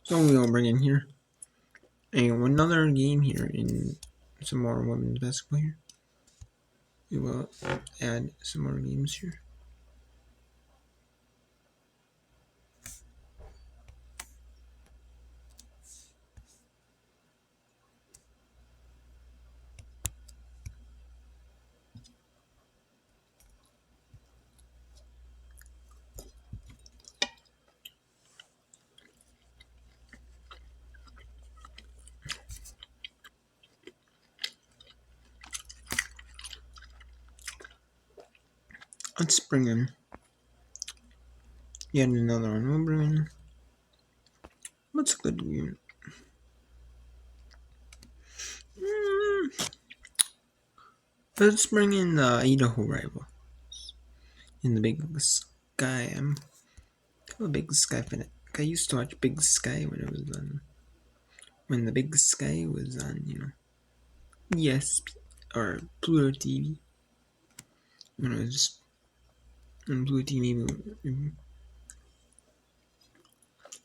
So we'll bring in here another game here in some more women's basketball here. We will add some more games here. Let's bring in yet another one. We'll bring in, what's a good game? Let's bring in the Idaho rival in the Big Sky. I'm a Big Sky fan. I used to watch Big Sky when it was on, when the Big Sky was on, ESP or Pluto TV. When it was on Pluto TV,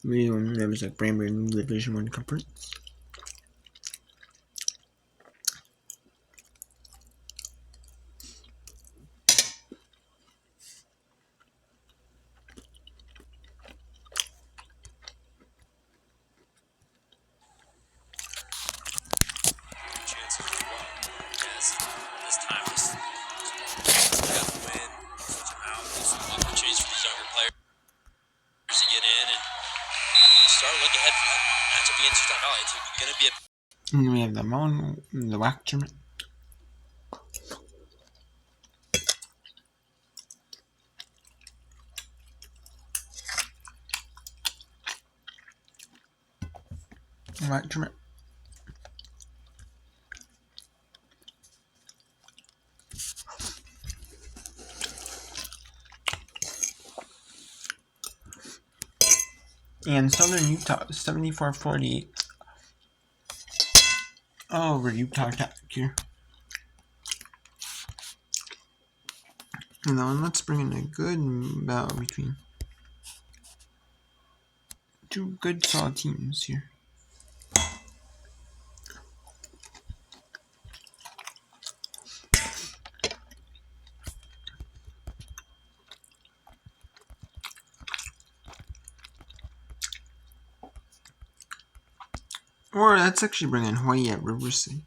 when there was like brand new Division 1 conference. And then we have the Mountain, the WAC tournament. WAC tournament. And Southern Utah, 74-48 over Utah Tech here. And then let's bring in a good battle between two good solid teams here. Or let's actually bring in Hawaii at Riverside.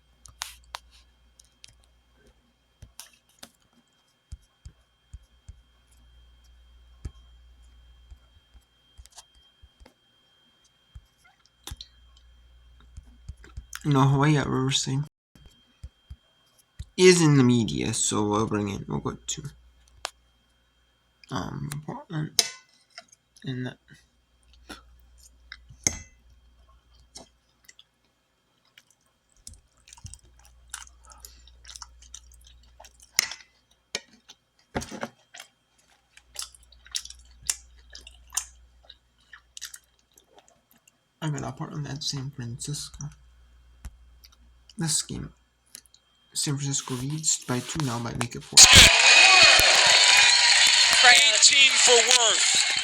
Hawaii at Riverside is in the media, so we'll go to Portland and that. I'm gonna Portland at San Francisco. This game, San Francisco leads by 2 now, might make it 4. 18 for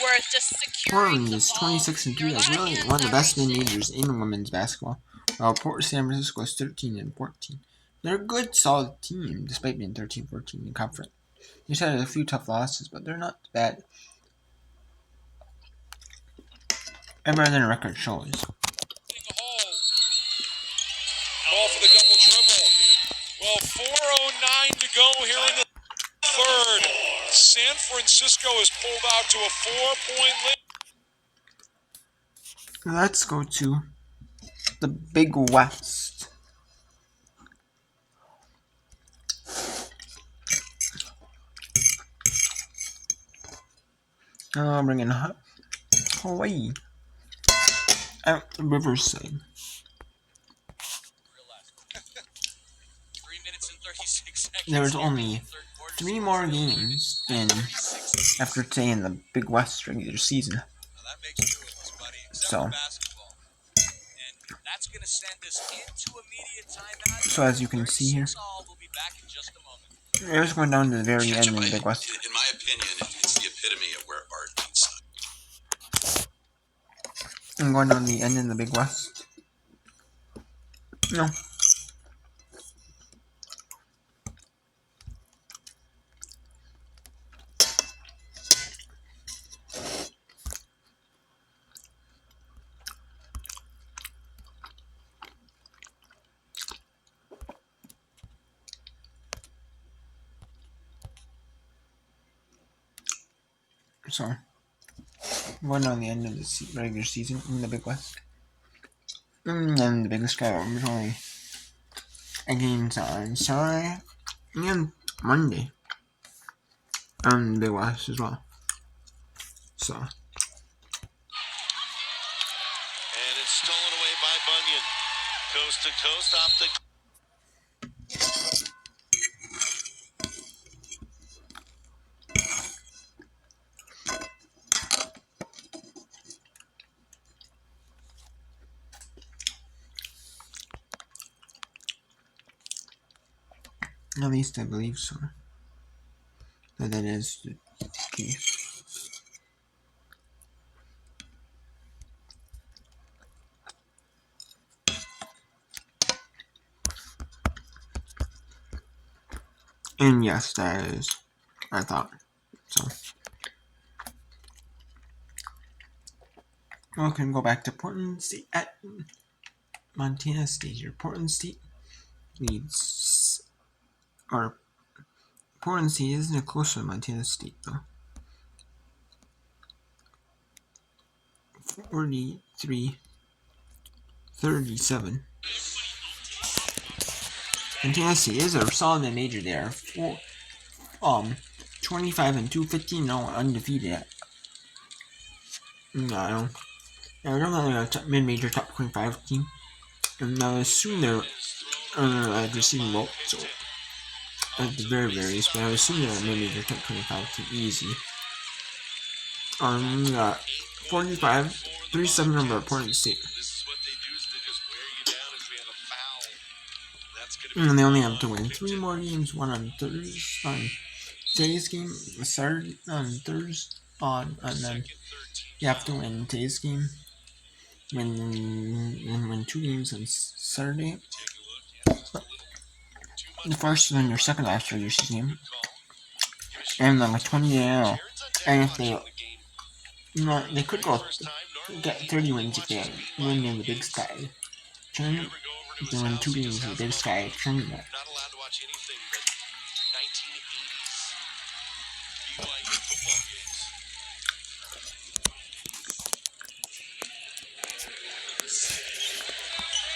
Worth just securing Portland is 26-3. Are really one of the best mid-majors in women's basketball. While San Francisco is 13-14. They're a good, solid team, despite being 13-14 in conference. They just had a few tough losses, but they're not bad. And better than a record shows. Ball for the double dribble. Well, 4:09 to go here in the third. San Francisco is pulled out to a 4-point lead. Let's go to the Big West. I'll bring in Hawaii at Riverside. 3 minutes and 36 seconds. There's only 3 more games after today in the Big West regular season. Well, that makes 2 of us, buddy. So, basketball. And that's going to send us into immediate timeout. So as you can see here, We'll be back in just a moment. It was going down to the very end in the Big West. In my opinion, it's the epitome of where art meets I'm going on the end in the Big West. No. So, I'm going on the end of the regular season in the Big West. And the biggest guy was only games on Saturday and Monday on the Big West as well. So, And it's stolen away by Bunyan. Coast to coast off the... at least I believe so. That is the case. And yes, that is, I thought. So, we can go back to Portland State at Montana State here. Portland State leads, or Portland State isn't closer to Montana State though. 43-37. Montana State is a solid major there. 25-2, 15-0, undefeated. No, I don't think a mid-major top 25 team. And I assume they're receiving vote, so at the very least, but I assume they're a mid-major top 25 team easy. We got 45-37 over Portland State. And they only have to win 3 more games, one on Thursday, on today's game, Saturday, on Thursday, and then you have to win today's game, win 2 games on Saturday. The first and your second last regular season game, and like a 20-0. And if they could get 30 wins if they win in the Big Sky tournament. If they win 2 games in the Big Sky tournament.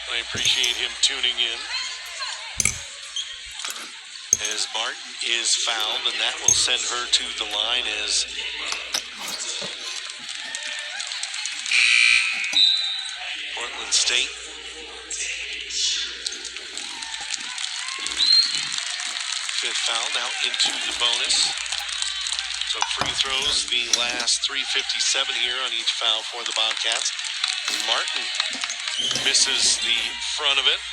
I appreciate him tuning in. As Martin is fouled, and that will send her to the line as Portland State fifth foul now into the bonus. So free throws, the last 3:57 here on each foul for the Bobcats. Martin misses the front of it.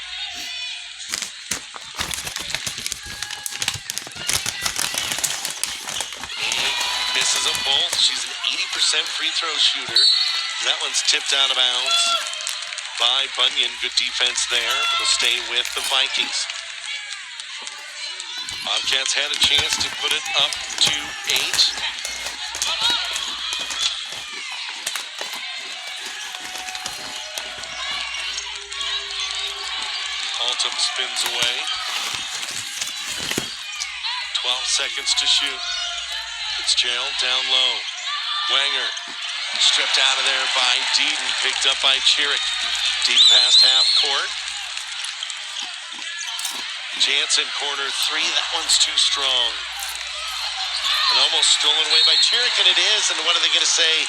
Misses them both. She's an 80% free throw shooter. That one's tipped out of bounds by Bunyan. Good defense there. Will stay with the Vikings. Bobcats had a chance to put it up to 8. Altum spins away. 12 seconds to shoot. Fitzgerald down low. Wenger stripped out of there by Deaton. Picked up by Chiric. Deaton past half court. Jansen, corner 3. That one's too strong. And almost stolen away by Chiric, and it is. And what are they going to say?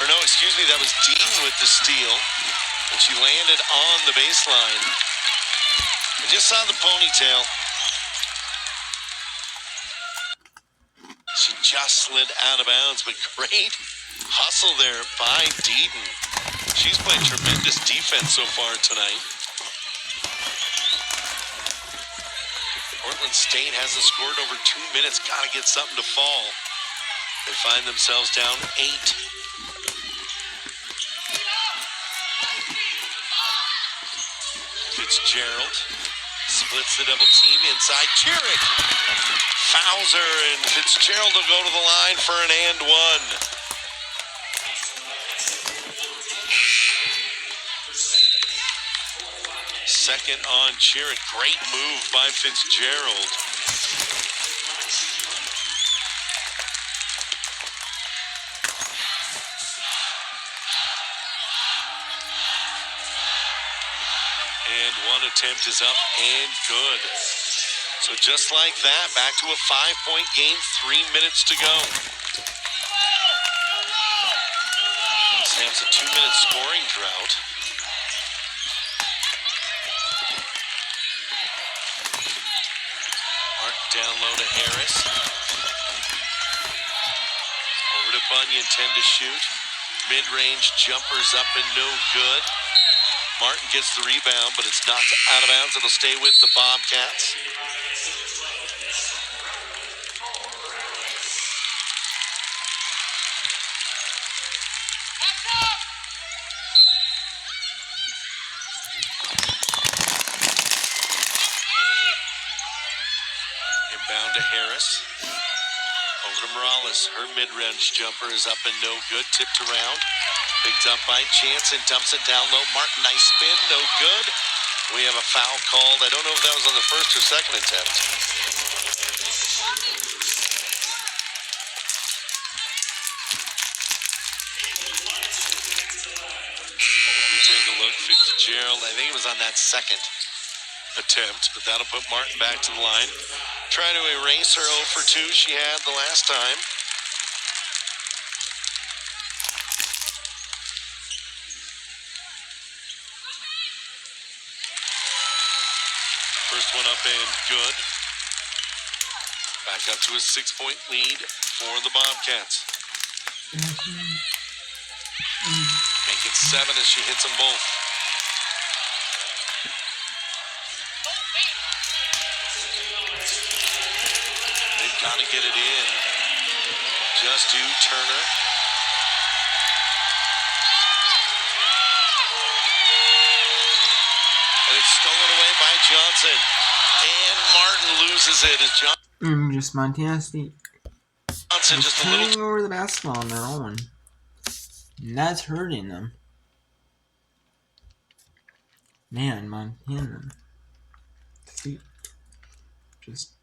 Or no, excuse me, that was Deaton with the steal. And she landed on the baseline. I just saw the ponytail. She just slid out of bounds, but great hustle there by Deaton. She's played tremendous defense so far tonight. Portland State hasn't scored over 2 minutes. Got to get something to fall. They find themselves down 8. Fitzgerald splits the double team inside. Chiric fouls her, and Fitzgerald will go to the line for an and one. Second on Chiric. Great move by Fitzgerald. And one attempt is up and good. So just like that, back to a 5-point game, 3 minutes to go. Snaps a 2-minute scoring drought. Martin down low to Harris. Over to Bunyan, 10 to shoot. Mid-range jumpers up and no good. Martin gets the rebound, but it's knocked out of bounds. It'll stay with the Bobcats. Inbound to Harris. Over to Morales. Her mid-range jumper is up and no good. Tipped around. Picked up by Chance and dumps it down low. Martin, nice spin, no good. We have a foul called. I don't know if that was on the first or second attempt. You take a look, Fitzgerald. I think it was on that second attempt, but that'll put Martin back to the line. Trying to erase her 0 for 2 she had the last time. First one up and good. Back up to a 6-point lead for the Bobcats. Make it 7 as she hits them both. They've got to get it in. Just do Turner. And it's stolen away by Johnson. And Martin loses it as Just Montana State Johnson just a turning little over the basketball on their own. And that's hurting them. Man, Montana State just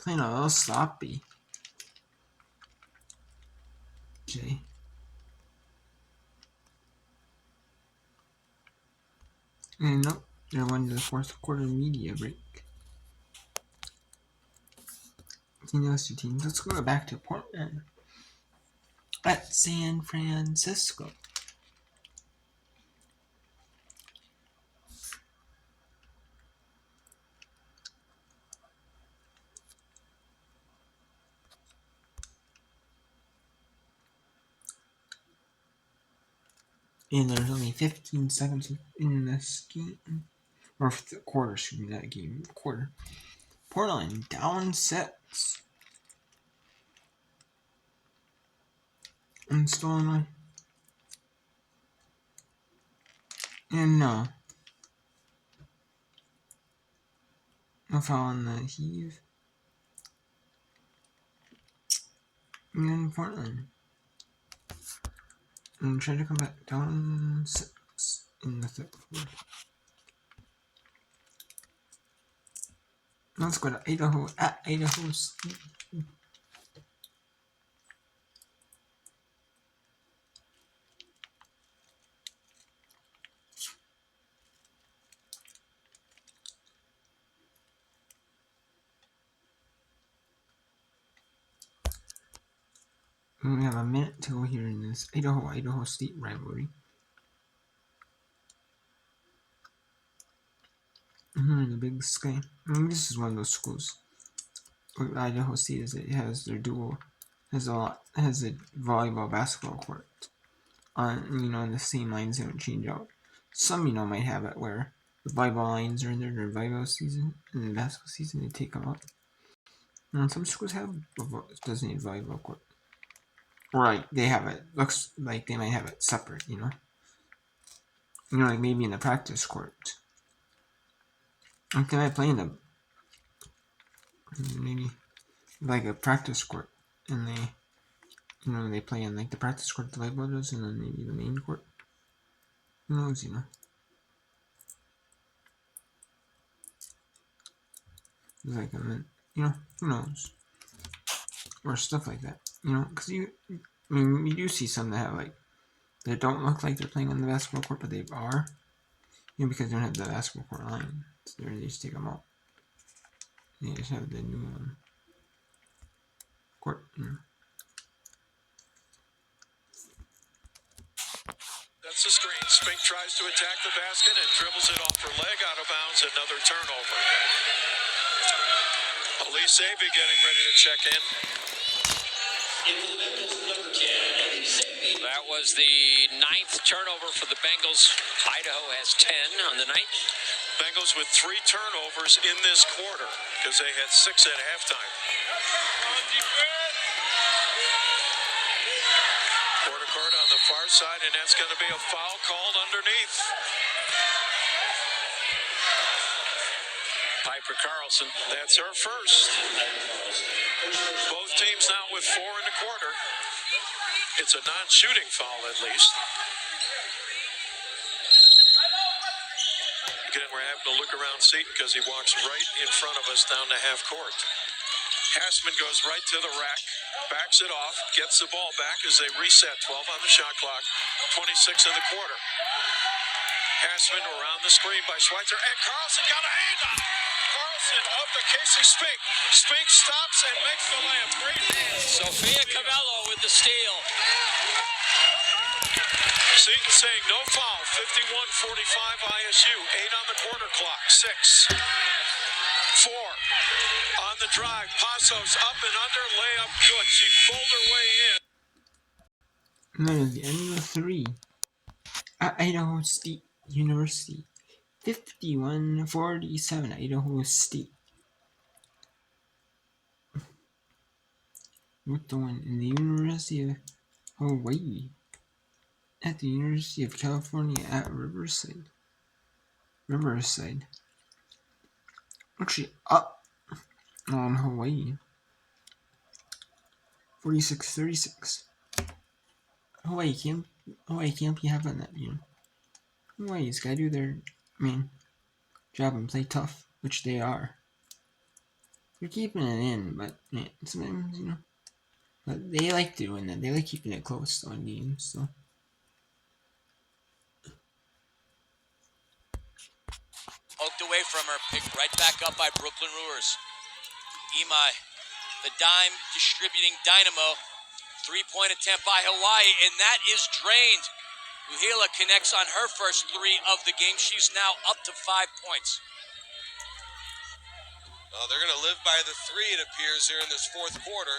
playing a little sloppy. Jay. And nope, they're going to the fourth quarter media break. Those two teams. Let's go back to Portland at San Francisco. And there's only 15 seconds in this game. Or the quarter, should be that game. Quarter. Portland down 6. And stolen away. And no foul on the heave. And then Portland. And try to come back down 6 in the third quarter. Let's go to Idaho at Idaho State. We have a minute to go here in this Idaho State rivalry. In the Big Sky. This is one of those schools. What Idaho State is, it has their dual, has a volleyball basketball court on the same lines. They don't change out. Some might have it where the volleyball lines are in there during volleyball season, and in basketball season they take them out. And some schools have designated volleyball court. Right, they have it. Looks like they might have it separate, like maybe in the practice court. Okay, I play in the maybe like a practice court, and they play in like the practice court the Light Brothers, and then maybe the main court. Who knows? It's like who knows, or stuff like that. Because you do see some that have like that don't look like they're playing on the basketball court, but they are. Because they don't have the basketball court line, so they just take them out. They just have the new court. That's the screen. Spink tries to attack the basket and dribbles it off her leg, out of bounds. Another turnover. Elise Avey getting ready to check in. That was the 9th turnover for the Bengals. Idaho has 10 on the night. Bengals with 3 turnovers in this quarter because they had 6 at halftime. Quarter court on the far side, and that's going to be a foul called underneath. Piper Carlson, that's her first. Both teams now with 4 in the quarter. It's a non-shooting foul at least. Again, we're having to look around Seton because he walks right in front of us down to half court. Hassman goes right to the rack, backs it off, gets the ball back as they reset. 12 on the shot clock, 26 in the quarter. Hassman around the screen by Schweitzer, and Carlson got a hand on it. Carlson up to Casey Spink. Spink stops and makes the layup. Great hands. Sophia Cavello with the steal. Seton saying no foul. 51-45 ISU. 8 on the quarter clock. 6. 4 on the drive. Passos up and under. Layup good. She pulled her way in. And then at the end of 3, Idaho State University. 51-47 Idaho State. With the one in the University of Hawaii. At the University of California at Riverside. Actually, up on Hawaii. 46-36. Hawaii can't be having that, Hawaii's gotta do their job and play tough, which they are. They're keeping it in, but sometimes, but they like doing that. They like keeping it close on games, so. Poked away from her, picked right back up by Brooklyn Brewers. Imai, the dime distributing dynamo. 3-point attempt by Hawaii, and that is drained. Uhila connects on her first 3 of the game. She's now up to 5 points. Well, they're going to live by the 3, it appears, here in this 4th quarter.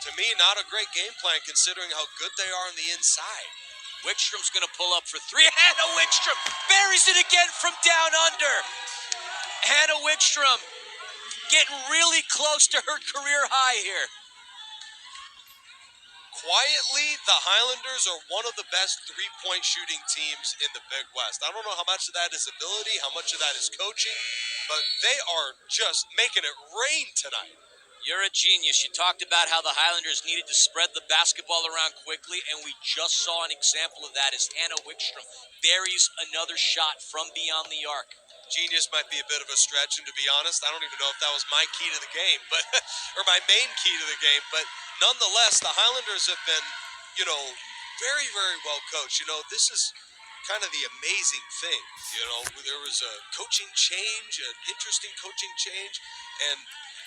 To me, not a great game plan considering how good they are on the inside. Wickstrom's going to pull up for 3. Hannah Wickstrom buries it again from down under. Hannah Wickstrom getting really close to her career high here. Quietly, the Highlanders are one of the best 3-point shooting teams in the Big West. I don't know how much of that is ability, how much of that is coaching, but they are just making it rain tonight. You're a genius. You talked about how the Highlanders needed to spread the basketball around quickly, and we just saw an example of that as Hannah Wickstrom buries another shot from beyond the arc. Genius might be a bit of a stretch, and to be honest, I don't even know if that was my key to the game, but or my main key to the game, but nonetheless, the Highlanders have been, very, very well coached. This is kind of the amazing thing. There was a coaching change, an interesting coaching change, and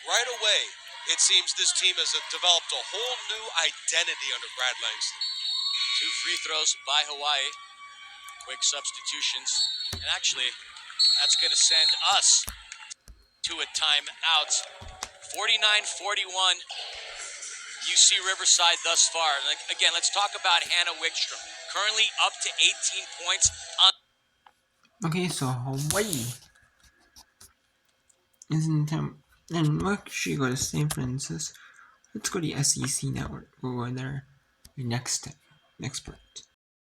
right away, it seems this team has developed a whole new identity under Brad Langston. 2 free throws by Hawaii. Quick substitutions. And actually, that's going to send us to a timeout. 49-41. UC Riverside thus far. Again, let's talk about Hannah Wickstrom. Currently up to 18 points. Okay, so Hawaii is in town. And we'll actually go to San Francisco. Let's go to the SEC network. We'll go there next part.